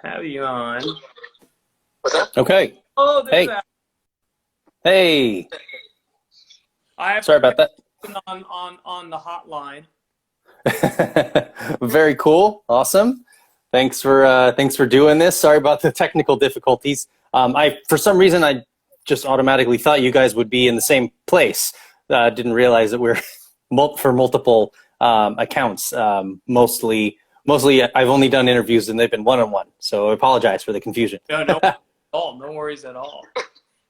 have you on. What's that? Okay. Oh, there's Hey. that. Hey. I have Sorry about that. on the hotline. Very cool. Awesome. Thanks for doing this. Sorry about the technical difficulties. I for some reason I just automatically thought you guys would be in the same place. Didn't realize that we're for multiple accounts. Mostly I've only done interviews and they've been one-on-one. So I apologize for the confusion. No, no worries at all.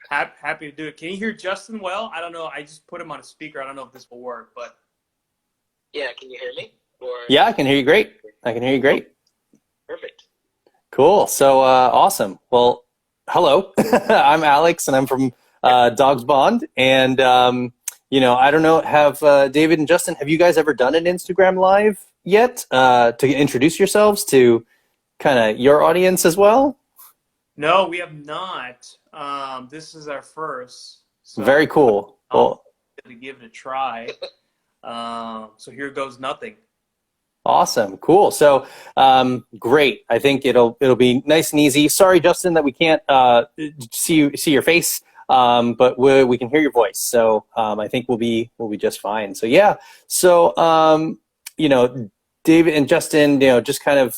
Happy to do it. Can you hear Justin well? I don't know. I just put him on a speaker. I don't know if this will work, but Yeah, can you hear me? Or Yeah, I can hear you great. I can hear you great. perfect. Cool. So awesome. Well, hello. I'm Alex, and I'm from Dogs Bond. And I don't know. Have David and Justin? Have you guys ever done an Instagram Live yet to introduce yourselves to kind of your audience as well? no, we have not. This is our first. So Very cool. Well, to give it a try. So here goes nothing. awesome. Cool. So great. I think it'll be nice and easy. Sorry, Justin, that we can't see your face. But we can hear your voice, so I think we'll be just fine. So yeah, so David and Justin, just kind of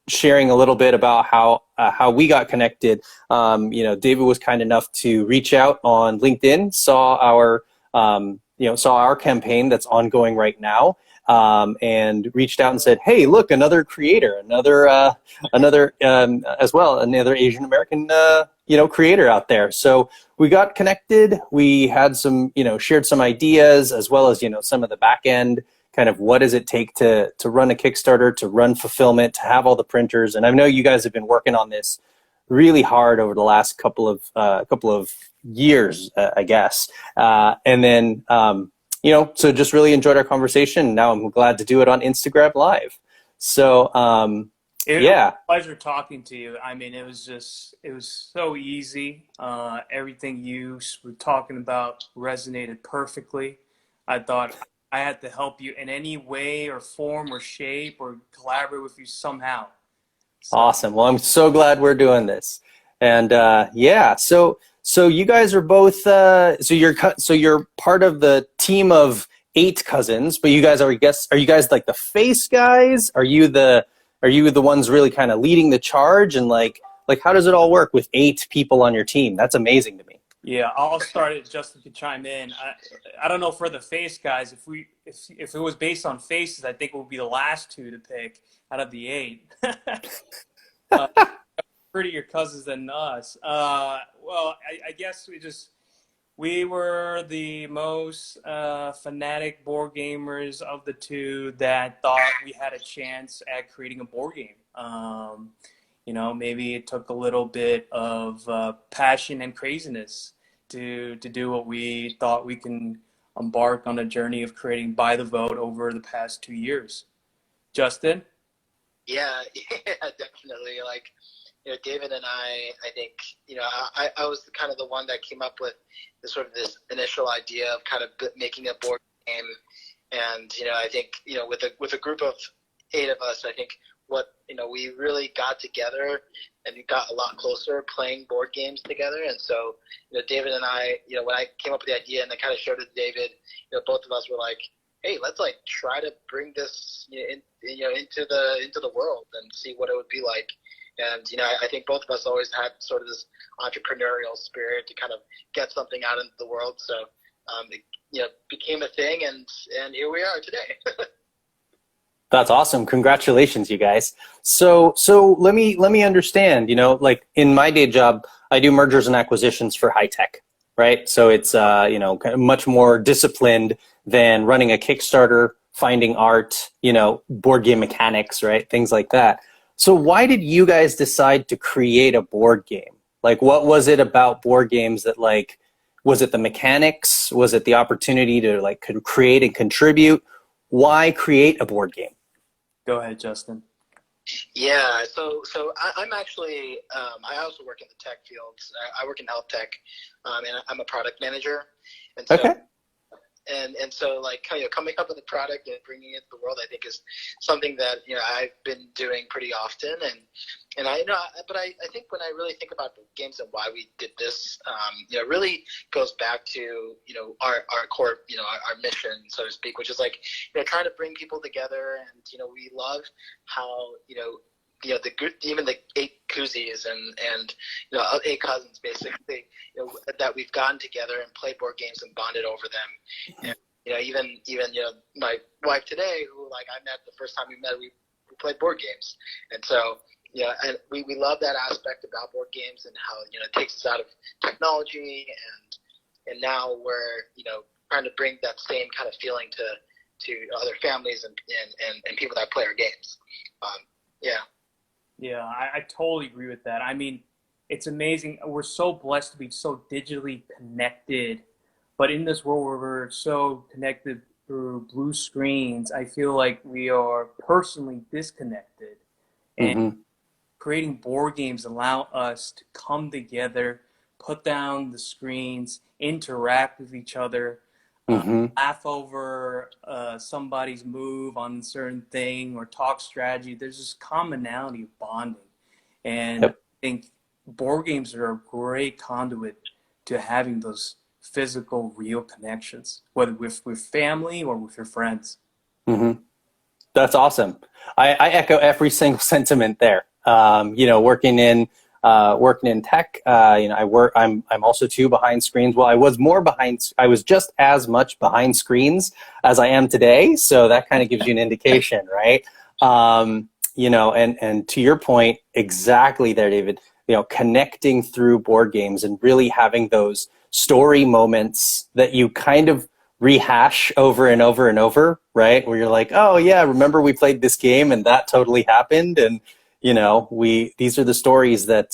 sharing a little bit about how we got connected. David was kind enough to reach out on LinkedIn, saw our campaign that's ongoing right now, and reached out and said, "Hey, look, another creator, another Asian American creator out there." So we got connected. We had some, shared some ideas, as well as some of the back end kind of what does it take to run a Kickstarter, to run fulfillment, to have all the printers. And I know you guys have been working on this really hard over the last couple of years, I guess. And then so just really enjoyed our conversation. Now I'm glad to do it on Instagram Live. So It yeah. was a pleasure talking to you. I mean, it was so easy. Everything you were talking about resonated perfectly. I thought I had to help you in any way or form or shape or collaborate with you somehow. So, Awesome. Well, I'm so glad we're doing this. And yeah, so you guys are both so you're part of the team of 8 cousins, but you guys are you guys like the face guys? Are you the ones really kind of leading the charge, and like how does it all work with 8 people on your team? That's amazing to me. yeah, I'll start it. Justin can chime in. I don't know for the face guys. If it was based on faces, I think it would be the last 2 to pick out of the 8. uh, Prettier cousins than us. Well, I guess we were the most fanatic board gamers of the 2 that thought we had a chance at creating a board game. Maybe it took a little bit of passion and craziness to do what we thought we can embark on a journey of creating BuyTheVote over the past 2 years. Justin? Yeah, yeah, definitely. Like, David and I think, I was kind of the one that came up with this initial idea of kind of making a board game. And, I think, with a group of 8 of us, I think we really got together and we got a lot closer playing board games together. And so, David and I, when I came up with the idea and I kind of showed it to David, both of us were like, hey, let's try to bring this, into the world and see what it would be like. And, I think both of us always had sort of this entrepreneurial spirit to kind of get something out into the world. So, it became a thing, and here we are today. That's awesome. Congratulations, you guys. So let me understand, like in my day job, I do mergers and acquisitions for high tech, right? So it's, kind of much more disciplined than running a Kickstarter, finding art, board game mechanics, right? Things like that. So why did you guys decide to create a board game? Like, what was it about board games that was it the mechanics? Was it the opportunity to create and contribute? Why create a board game? Go ahead, Justin. Yeah, so I'm actually I also work in the tech fields. I work in health tech, and I'm a product manager. And so, okay. And so coming up with a product and bringing it to the world, I think is something that I've been doing pretty often. And And I think when I really think about the games and why we did this, it really goes back to, our core, our mission, so to speak, which is like, trying to bring people together. And, we love how, even the 8 koozies and 8 cousins basically, that we've gotten together and played board games and bonded over them. And, even my wife today, who like I met the first time we met, we played board games. And so, and we love that aspect about board games and how, it takes us out of technology, and now we're, trying to bring that same kind of feeling to other families and people that play our games. Yeah, I totally agree with that. I mean, it's amazing. We're so blessed to be so digitally connected, but in this world where we're so connected through blue screens, I feel like we are personally disconnected. And creating board games allow us to come together, put down the screens, interact with each other, laugh over somebody's move on a certain thing, or talk strategy. There's this commonality of bonding. And I think board games are a great conduit to having those physical, real connections, whether with family or with your friends. That's awesome. I echo every single sentiment there. Working in tech, I'm also too behind screens. Well, I was just as much behind screens as I am today. So that kind of gives you an indication, right? And to your point, exactly there, David, connecting through board games and really having those story moments that you kind of rehash over and over and over, right? Where you're like, oh yeah, remember we played this game and that totally happened. And, these are the stories that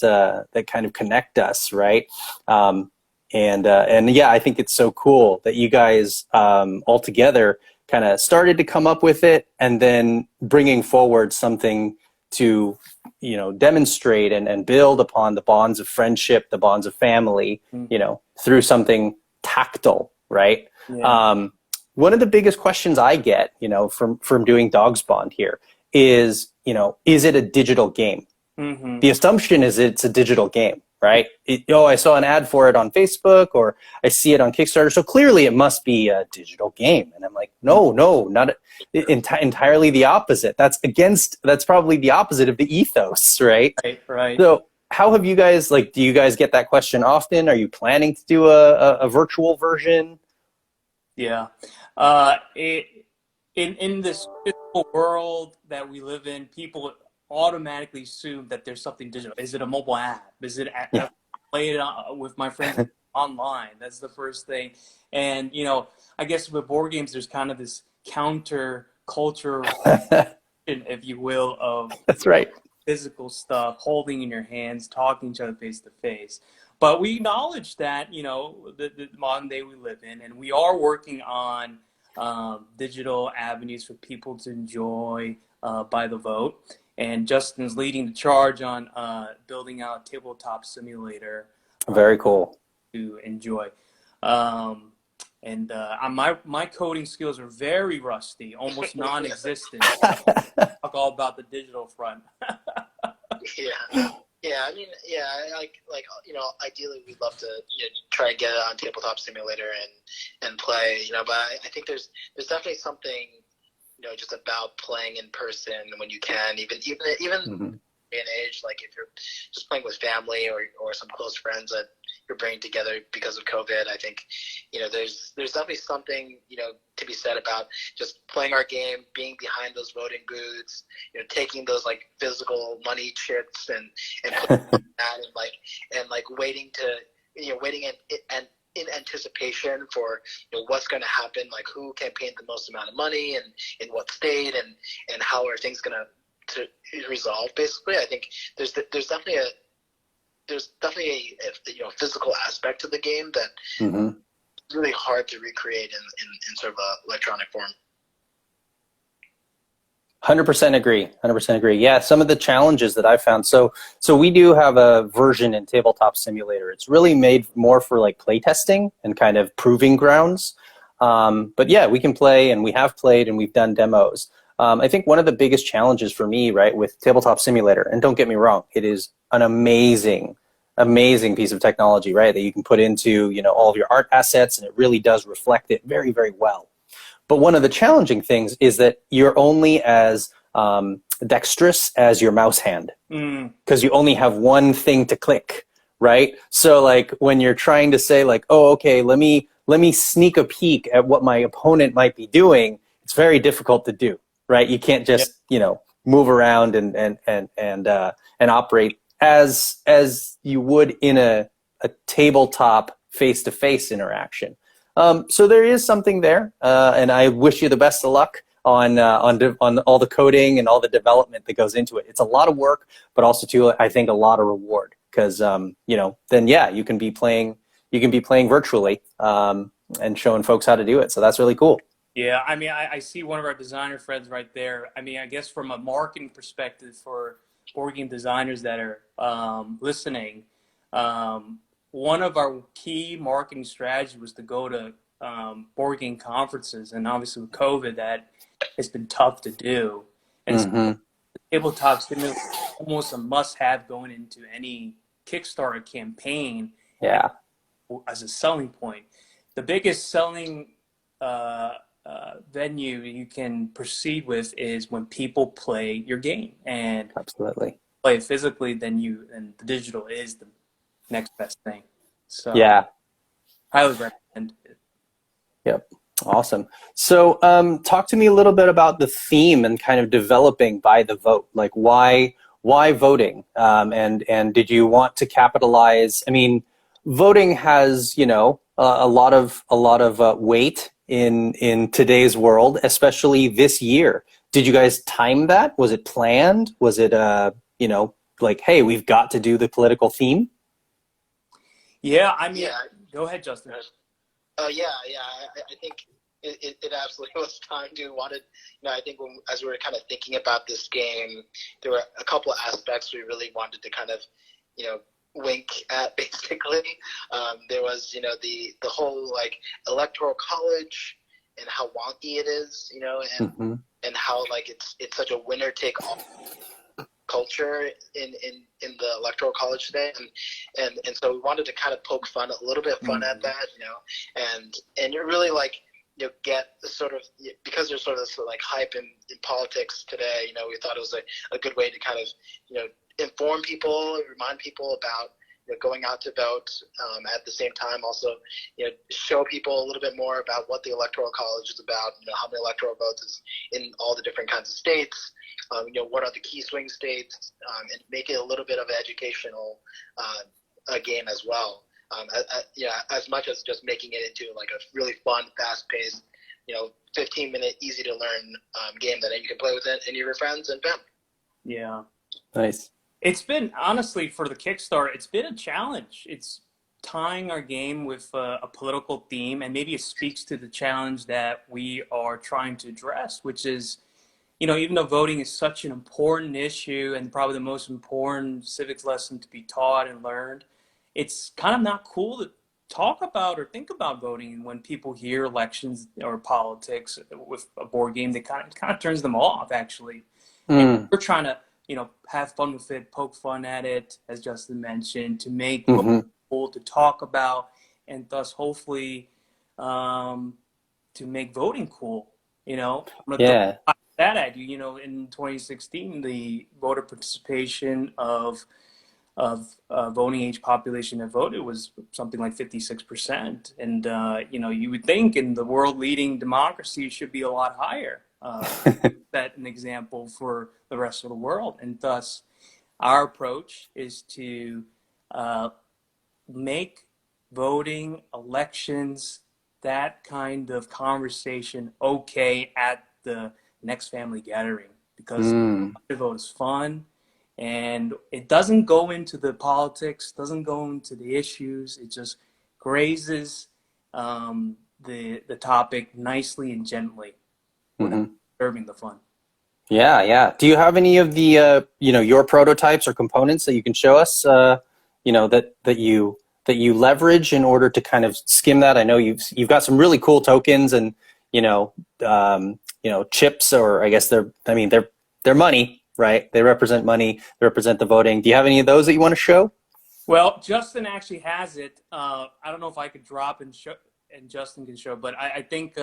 kind of connect us, right? And yeah, I think it's so cool that you guys all together kind of started to come up with it, and then bringing forward something to, demonstrate and build upon the bonds of friendship, the bonds of family, through something tactile, right? Yeah. One of the biggest questions I get, from doing Dogs Bond here is it a digital game? The assumption is it's a digital game, right? I saw an ad for it on Facebook, or I see it on Kickstarter, so clearly it must be a digital game. And I'm like, no, not entirely the opposite. That's probably the opposite of the ethos, right? Right. So how have you guys, do you guys get that question often? Are you planning to do a virtual version? Yeah. In this physical world that we live in, people automatically assume that there's something digital. Is it a mobile app? Is it play it with my friends online? That's the first thing. And, I guess with board games, there's kind of this counter culture, if you will, of that's right, physical stuff, holding in your hands, talking to each other face to face. But we acknowledge that, the modern day we live in, and we are working on digital avenues for people to enjoy BuyTheVote. And Justin's leading the charge on building out Tabletop Simulator. Very cool. To enjoy. My coding skills are very rusty, almost non-existent. Talk all about the digital front. Yeah, I mean, ideally we'd love to try and get it on Tabletop Simulator and play, but I think there's definitely something, just about playing in person when you can, even day and age, like if you're just playing with family or some close friends that you're bringing together because of COVID. I think, there's definitely something, to be said about just playing our game, being behind those voting booths, taking those like physical money chips and putting that and waiting in anticipation for what's going to happen, like who campaigned the most amount of money and in what state and how are things going to resolve. Basically, I think there's definitely a physical aspect to the game that is really hard to recreate in sort of a electronic form. 100% agree. 100% agree. Yeah, some of the challenges that I found. So we do have a version in Tabletop Simulator. It's really made more for like playtesting and kind of proving grounds. But yeah, we can play, and we have played, and we've done demos. I think one of the biggest challenges for me, right, with Tabletop Simulator, and don't get me wrong, it is an amazing piece of technology, right, that you can put into, you know, all of your art assets, and it really does reflect it very, very well. But one of the challenging things is that you're only as dexterous as your mouse hand, because you only have one thing to click, right? So like when you're trying to say like, oh, okay, let me sneak a peek at what my opponent might be doing, it's very difficult to do, right? You can't just, you know, move around and operate as you would in a tabletop face-to-face interaction. So there is something there, and I wish you the best of luck on all the coding and all the development that goes into it. It's a lot of work, but also too, I think, a lot of reward, because you know, then yeah, you can be playing virtually and showing folks how to do it. So that's really cool. Yeah, I mean, I see one of our designer friends right there. I mean, I guess from a marketing perspective for board game designers that are listening, one of our key marketing strategies was to go to board game conferences, and obviously with COVID, that has been tough to do. And so Tabletop Simulator is almost a must-have going into any Kickstarter campaign. Yeah. As a selling point, the biggest selling venue you can proceed with is when people play your game, and absolutely play it physically. Then the digital is the next best thing. So yeah, highly recommend it. Yep. Awesome. So talk to me a little bit about the theme and kind of developing BuyTheVote. Like why voting? And did you want to capitalize? I mean, voting has, you know, a lot of weight in today's world, especially this year. Did you guys time that? Was it planned? Was it you know, like, hey, we've got to do the political theme? Yeah, I mean, go ahead, Justin. I think it absolutely was time to wanted. You know, I think as we were kind of thinking about this game, there were a couple of aspects we really wanted to kind of, you know, wink at. Basically, there was, you know, the whole like electoral college and how wonky it is, you know, and how like it's such a winner take all culture in the electoral college today, and so we wanted to kind of poke fun a little bit fun at that, you know, and you're really like, you know, get sort of, because there's sort of this like hype in politics today, you know, we thought it was a good way to kind of, you know, inform people, remind people about, you know, going out to vote, at the same time also, you know, show people a little bit more about what the electoral college is about, you know, how many electoral votes is in all the different kinds of states, you know, what are the key swing states, and make it a little bit of an educational game as well. Yeah, as much as just making it into like a really fun, fast-paced, you know, 15-minute, easy-to-learn game that you can play with any of your friends and family. Yeah. Nice. It's been, honestly, for the Kickstarter, it's been a challenge. It's tying our game with a political theme, and maybe it speaks to the challenge that we are trying to address, which is, you know, even though voting is such an important issue and probably the most important civics lesson to be taught and learned, it's kind of not cool to talk about or think about voting. When people hear elections or politics with a board game, they kind of turns them off, actually. And we're trying to, you know, have fun with it, poke fun at it, as Justin mentioned, to make voting cool to talk about, and thus hopefully to make voting cool. You know, Yeah. That at you, you know, in 2016, the voter participation of voting age population that voted was something like 56%, and you know, you would think in the world leading democracy should be a lot higher. Set an example for the rest of the world, and thus our approach is to make voting, elections, that kind of conversation okay at the next family gathering, because the vote is fun and it doesn't go into the politics, doesn't go into the issues. It just grazes the topic nicely and gently without disturbing the fun. Yeah, yeah. Do you have any of the you know, your prototypes or components that you can show us? You know, that you leverage in order to kind of skim that. I know you've got some really cool tokens, and you know, chips, or I guess they're money, right? They represent money. They represent the voting. Do you have any of those that you want to show? Well, Justin actually has it. I don't know if I could drop and show, and Justin can show, but I think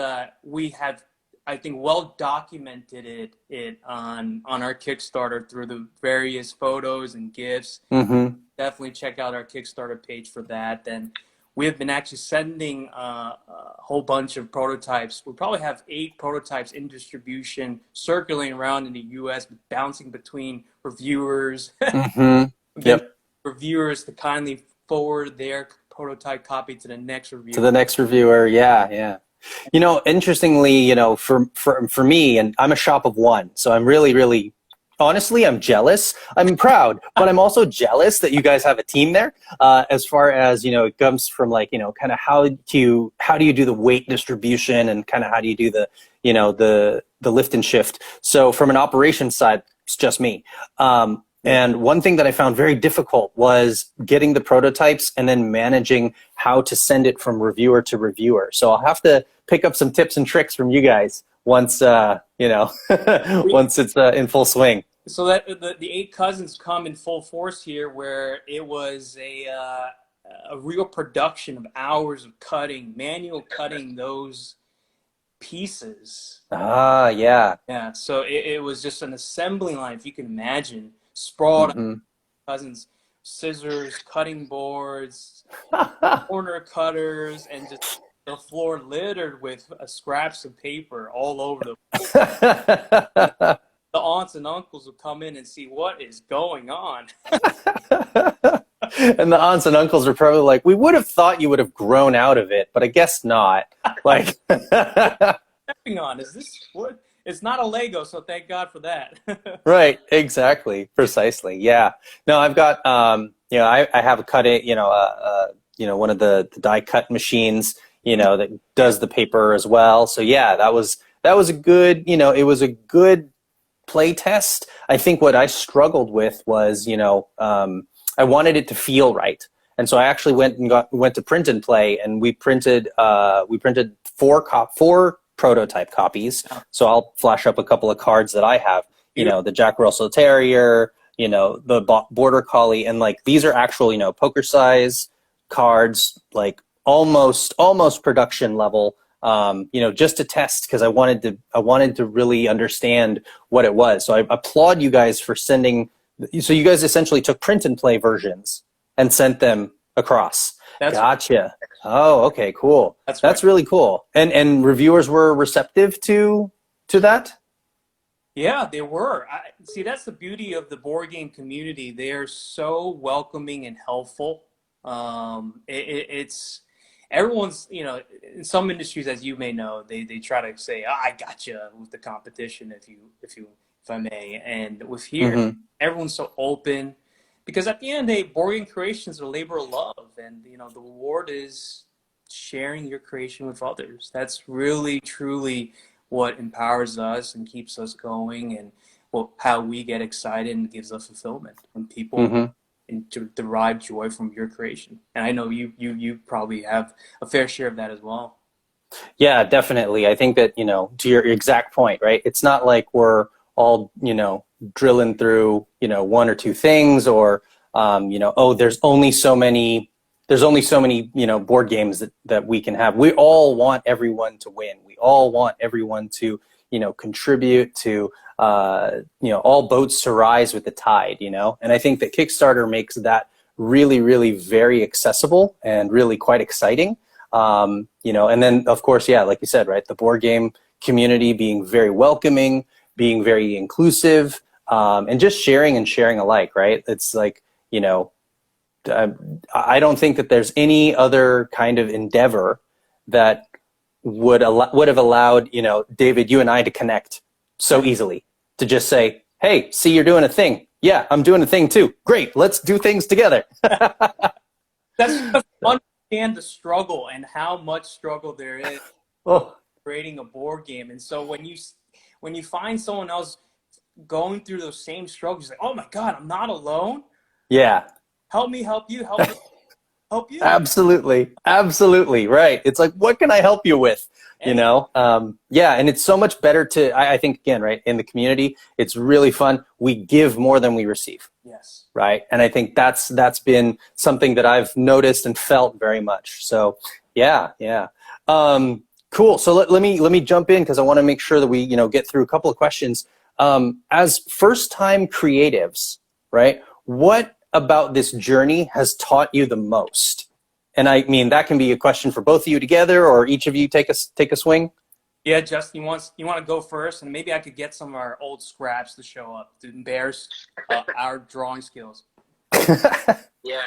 we have, I think, well documented it on our Kickstarter through the various photos and GIFs. Mm-hmm. Definitely check out our Kickstarter page for that. And we have been actually sending a whole bunch of prototypes. We probably have 8 prototypes in distribution, circulating around in the U.S., bouncing between reviewers. Mm-hmm. Yep. Reviewers to kindly forward their prototype copy to the next reviewer. To the next reviewer, yeah. Interestingly, for me, and I'm a shop of one, so I'm really, honestly, I'm jealous. I'm proud, but I'm also jealous that you guys have a team there. As far as it comes from kind of how do you do the weight distribution, and kind of how do you do the lift and shift. So from an operations side, it's just me. And one thing that I found very difficult was getting the prototypes and then managing how to send it from reviewer to reviewer. So I'll have to pick up some tips and tricks from you guys once, once it's in full swing. So that the 8 cousins come in full force here, where it was a real production of hours of cutting, manual cutting those pieces. Ah, yeah. Yeah. So it was just an assembly line, if you can imagine. Sprawled cousins, scissors, cutting boards, corner cutters, and just the floor littered with scraps of paper all over the The aunts and uncles would come in and see what is going on. And the aunts and uncles are probably like, we would have thought you would have grown out of it, but I guess not. Like, Stepping on, is this what? It's not a Lego, so thank God for that. Right, exactly, precisely. Yeah. No, I've got I have a one of the die cut machines, that does the paper as well. So yeah, that was a good, it was a good play test. I think what I struggled with was, I wanted it to feel right. And so I actually went to Print and Play, and we printed 4 prototype copies. So I'll flash up a couple of cards that I have, the Jack Russell Terrier, the Border Collie, and these are actual, poker size cards, almost production level, just to test, because I wanted to really understand what it was. So I applaud you guys for sending. So you guys essentially took Print and Play versions and sent them across. Gotcha. Oh, okay, cool. That's really cool. And reviewers were receptive to that? Yeah, they were. See, that's the beauty of the board game community. They are so welcoming and helpful. It's everyone's, in some industries, as you may know, they try to say, I gotcha with the competition, if I may. And with here, everyone's so open. Because at the end of the day, board game creation is a labor of love, and the reward is sharing your creation with others. That's really, truly what empowers us and keeps us going, and how we get excited and gives us fulfillment when people derive joy from your creation. And I know you probably have a fair share of that as well. Yeah, definitely. I think that to your exact point, right? It's not like we're all drilling through 1 or 2 things, or there's only so many board games that we can have. We all want everyone to win. We all want everyone to contribute to all boats to rise with the tide, and I think that Kickstarter makes that really, really very accessible and really quite exciting. And then of course, yeah, like you said, right, the board game community being very welcoming, being very inclusive, and just sharing alike, right? It's like, I don't think that there's any other kind of endeavor that would have allowed, David, you and I to connect so easily, to just say, hey, see, you're doing a thing. Yeah, I'm doing a thing too. Great, let's do things together. That's just understand the struggle and how much struggle there is creating a board game. And so when you find someone else going through those same struggles, like, oh my God, I'm not alone. Yeah. Help me help you, help you? Absolutely, right. It's like, what can I help you with? You know, yeah, and it's so much better to, I think, again, right, in the community, it's really fun. We give more than we receive. Yes. Right, and I think that's been something that I've noticed and felt very much. So, yeah. Cool. So let me jump in because I want to make sure that we get through a couple of questions. As first-time creatives, right? What about this journey has taught you the most? And I mean, that can be a question for both of you together, or each of you take a swing. Yeah, Justin, you want to go first, and maybe I could get some of our old scraps to show up to embarrass our drawing skills. Yeah,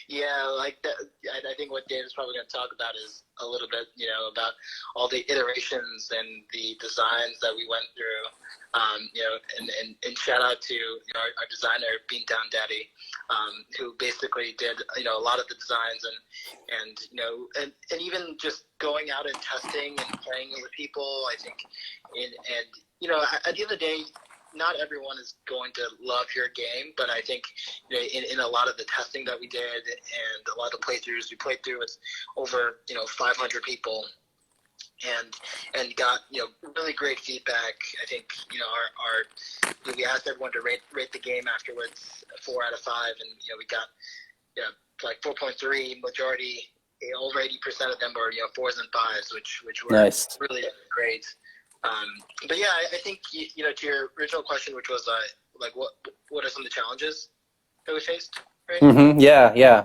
yeah, like that. I think what Dave's probably going to talk about is a little bit, about all the iterations and the designs that we went through. And shout out to our designer Beantown Daddy, who basically did a lot of the designs and even just going out and testing and playing with people. I think, at the end of the day, not everyone is going to love your game, but I think in a lot of the testing that we did and a lot of the playthroughs we played through with over 500 people and got really great feedback. I think we asked everyone to rate the game afterwards 4 out of 5, and we got like 4.3. Majority, over 80% of them were 4s and 5s, which were nice. Really great. But yeah, I think to your original question, which was like what are some of the challenges that we faced? Right? Mm-hmm. Yeah.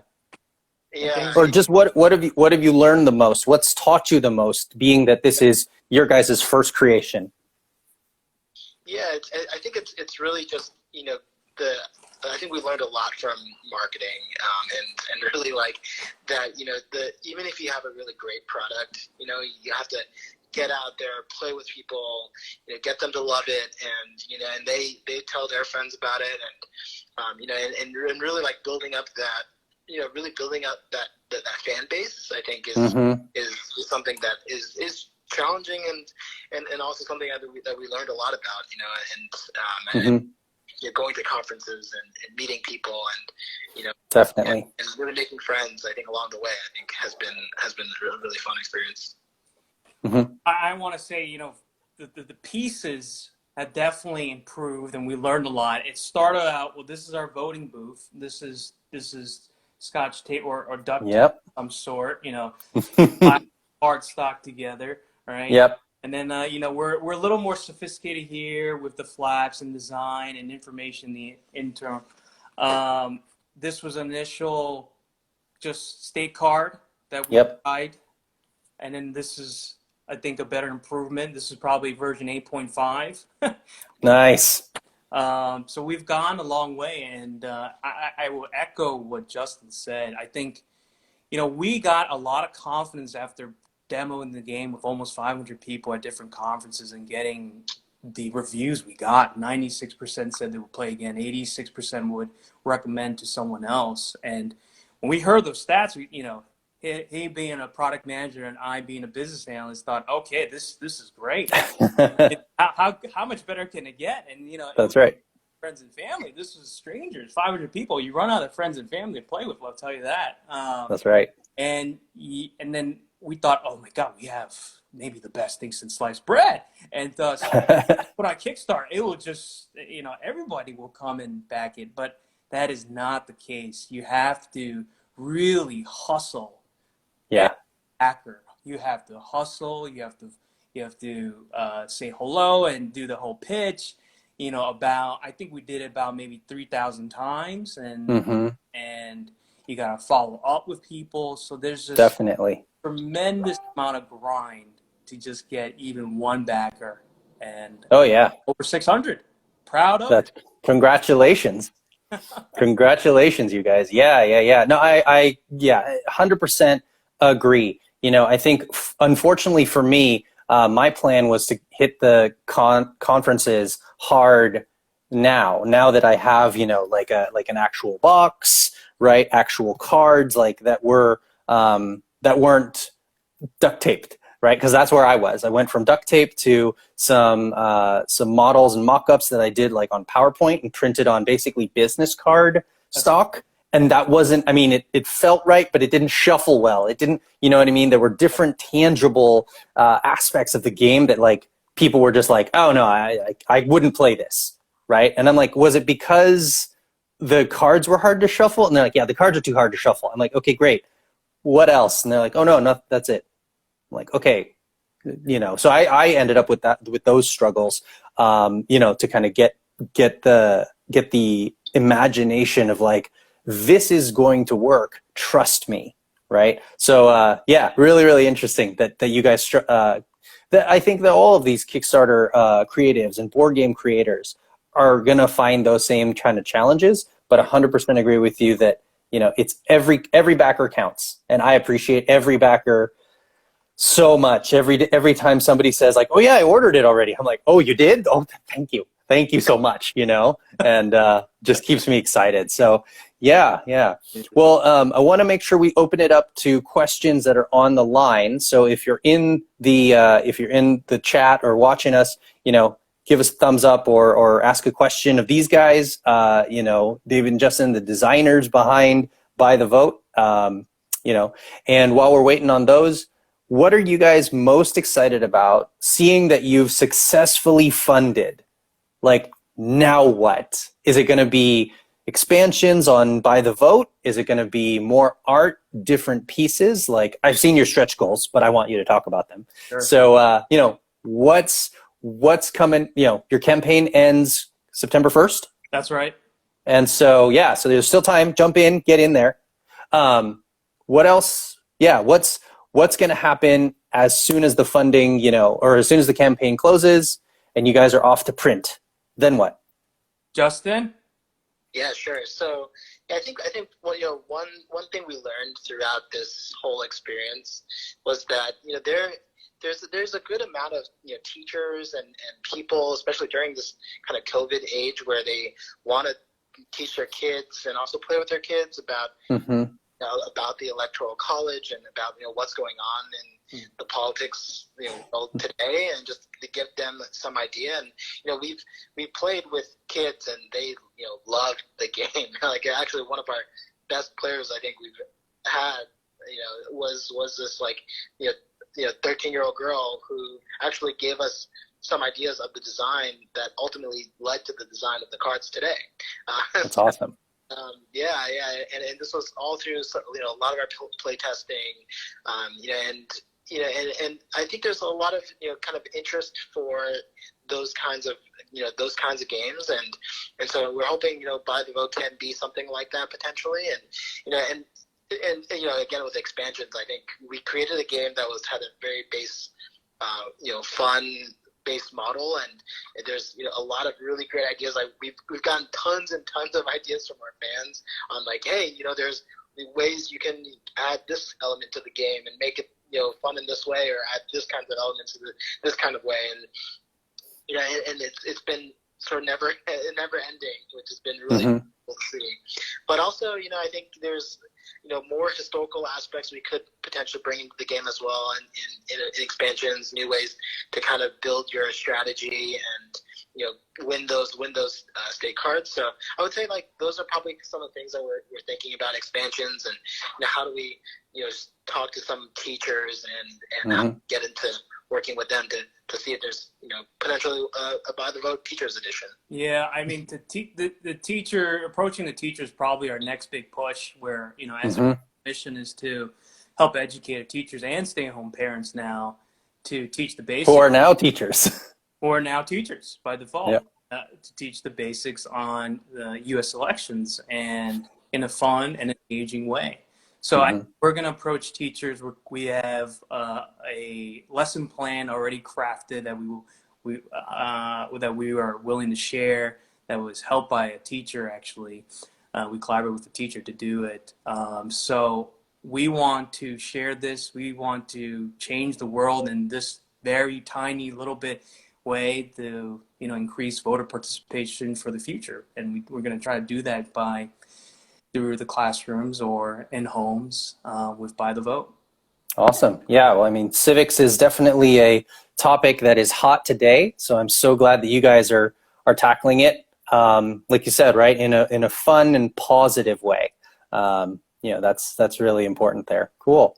Yeah. Or just what have you learned the most? What's taught you the most, being that this is your guys' first creation? Yeah, I think it's really just I think we learned a lot from marketing, and really like that. Even if you have a really great product, you have to get out there, play with people, get them to love it, and they tell their friends about it, and really like building up that, really building up that fan base. I think is something that is challenging and also something that we learned a lot about, and going to conferences and meeting people and definitely and really making friends. I think along the way, I think has been a really fun experience. Mm-hmm. I want to say, the pieces have definitely improved, and we learned a lot. It started out, well, this is our voting booth. This is Scotch tape or duct tape of some sort. Hard stock together, right? Yep. And then we're a little more sophisticated here with the flaps and design and information, the internal. This was initial just state card that we tried, and then this is, I think, a better improvement. This is probably version 8.5. Nice. So we've gone a long way, and I will echo what Justin said. I think, we got a lot of confidence after demoing the game with almost 500 people at different conferences and getting the reviews we got. 96% said they would play again. 86% would recommend to someone else. And when we heard those stats, he being a product manager and I being a business analyst thought, okay, this is great. How much better can it get? And that's right. Friends and family. This is strangers. 500 people. You run out of friends and family to play with. I'll tell you that. That's right. And then we thought, oh my God, we have maybe the best thing since sliced bread. And thus, put on Kickstarter, it will just, everybody will come and back it. But that is not the case. You have to really hustle. Yeah. Hacker. You have to hustle. You have to say hello and do the whole pitch. I think we did it about maybe 3,000 times, and you gotta follow up with people. So there's just definitely tremendous amount of grind to just get even one backer, and over 600. Proud of it. Congratulations. Congratulations, you guys. Yeah. No, I 100% agree. I think unfortunately for me, my plan was to hit the conferences hard now that I have, like an actual box, right? Actual cards that weren't duct taped, right? Because that's where I was. I went from duct tape to some models and mock-ups that I did on PowerPoint and printed on basically business card stock. and that wasn't, I mean, it felt right, but it didn't shuffle well. It didn't, you know what I mean? There were different tangible aspects of the game that like people were just like, oh no, I wouldn't play this, right? And I'm like, was it because the cards were hard to shuffle? And they're like, yeah, the cards are too hard to shuffle. I'm like, okay, great. What else? And they're like, oh no, that's it. I'm like, okay, you know. So I ended up with those struggles, you know, to kind of get the imagination of like, this is going to work, trust me, right? So yeah, really interesting that you guys that I think that all of these Kickstarter creatives and board game creators are gonna find those same kind of challenges, but 100% agree with you that, you know, it's every backer counts, and I appreciate every backer so much. Every time somebody says like, oh yeah, I ordered it already, I'm like, oh, you did? Oh, thank you so much, you know, and just keeps me excited. So yeah. Well, I want to make sure we open it up to questions that are on the line. So if you're in the chat or watching us, you know, give us a thumbs up or ask a question of these guys. You know, David and Justin, the designers behind BuyTheVote. You know, and while we're waiting on those, what are you guys most excited about seeing that you've successfully funded? Like, now what? Is it going to be expansions on BuyTheVote? Is it going to be more art, different pieces? Like, I've seen your stretch goals, but I want you to talk about them. Sure. So, you know, what's coming? You know, your campaign ends September 1st. That's right. And so, yeah, so there's still time. Jump in, get in there. What else? Yeah, what's going to happen as soon as the funding, you know, or as soon as the campaign closes and you guys are off to print? Then what? Justin? Yeah, sure. So yeah, I think well, you know, one thing we learned throughout this whole experience was that, you know, there's a good amount of, you know, teachers and people, especially during this kind of COVID age, where they want to teach their kids and also play with their kids about about the electoral college and about, you know, what's going on in the politics, you know, today, and just to give them some idea. And, you know, we've played with kids and they, you know, loved the game. Like, actually one of our best players I think we've had, you know, was this like, you know 13-year-old girl who actually gave us some ideas of the design that ultimately led to the design of the cards today. That's awesome. Yeah, and this was all through, you know, a lot of our play testing, you know, and I think there's a lot of, you know, kind of interest for those kinds of games, and so we're hoping, you know, BuyTheVote can be something like that potentially, and you know, and you know, again with expansions, I think we created a game that had a very base, you know, fun based model, and there's, you know, a lot of really great ideas. Like we've gotten tons and tons of ideas from our fans on like, hey, you know, there's ways you can add this element to the game and make it, you know, fun in this way, or add this kind of elements to this kind of way, and you know, and it's been sort of never ending, which has been really cool to see. But also, you know, I think there's, you know, more historical aspects we could potentially bring into the game as well, and in expansions, new ways to kind of build your strategy and, you know, win those state cards. So I would say like those are probably some of the things that we're thinking about expansions, and, you know, how do we, you know, talk to some teachers and how to get into working with them to see if there's, you know, potentially a BuyTheVote teachers edition. Yeah, I mean, the teacher, approaching the teacher is probably our next big push, where, you know, as our mission is to help educate teachers and stay-at-home parents now to teach the basics. Who are now teachers. Who are now teachers by default. Yep. To teach the basics on the U.S. elections, and in a fun and engaging way. So we're going to approach teachers. We have a lesson plan already crafted that we are willing to share, that was helped by a teacher, actually. We collaborated with the teacher to do it. So we want to share this. We want to change the world in this very tiny little bit way to, you know, increase voter participation for the future. And we're going to try to do that through the classrooms or in homes with BuyTheVote. Awesome. Yeah, well, I mean, civics is definitely a topic that is hot today. So I'm so glad that you guys are tackling it. Like you said, right, in a fun and positive way. You know, that's really important there. Cool.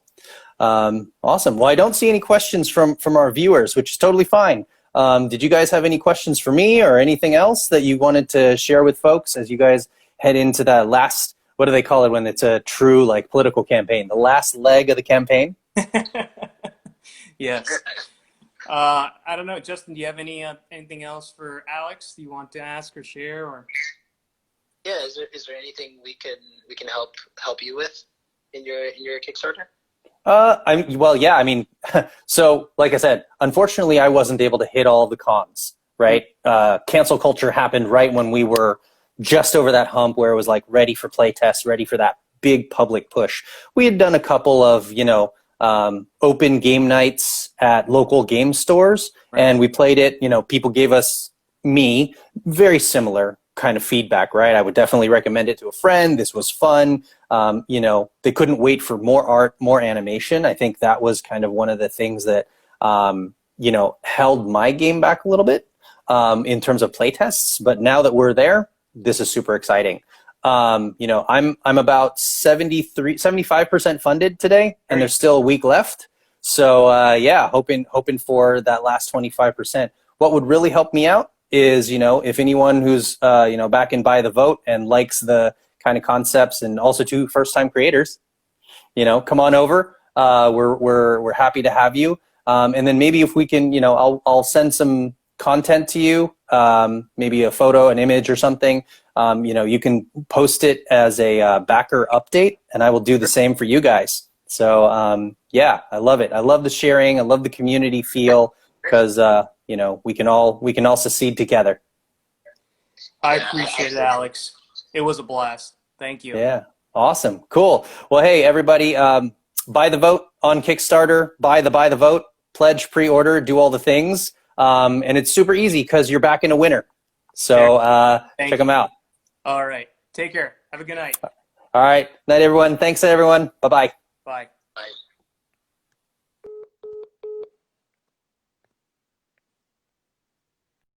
Awesome. Well, I don't see any questions from our viewers, which is totally fine. Did you guys have any questions for me or anything else that you wanted to share with folks as you guys head into that last, what do they call it when it's a true like political campaign, the last leg of the campaign? Yes. I don't know, Justin, do you have anything else for Alex you want to ask or share? Or yeah, is there anything we can help you with in your Kickstarter? Well, yeah, I mean, so like I said, unfortunately, I wasn't able to hit all the cons, right? Cancel culture happened right when we were just over that hump where it was like ready for play tests, ready for that big public push. We had done a couple of, you know, open game nights at local game stores, and we played it. You know, people gave us very similar kind of feedback, right? I would definitely recommend it to a friend. This was fun. You know, they couldn't wait for more art, more animation. I think that was kind of one of the things that, you know, held my game back a little bit in terms of play tests. But now that we're there, this is super exciting. You know, I'm about 75% funded today, and there's still a week left. So yeah, hoping for that last 25%. What would really help me out is, you know, if anyone who's you know, back in BuyTheVote and likes the kind of concepts, and also to first-time creators, you know, come on over. We're happy to have you. And then maybe if we can, you know, I'll send some content to you, maybe a photo, an image, or something. You know, you can post it as a backer update, and I will do the same for you guys. So yeah, I love it. I love the sharing. I love the community feel, because you know, we can all succeed together. I appreciate it, Alex. It was a blast. Thank you. Yeah, awesome, cool. Well, hey everybody, buy the vote on Kickstarter. Buy the vote. Pledge, pre-order, do all the things, and it's super easy because you're backing a winner. So check them out. All right. Take care. Have a good night. All right. Night, everyone. Thanks, everyone. Bye-bye. Bye.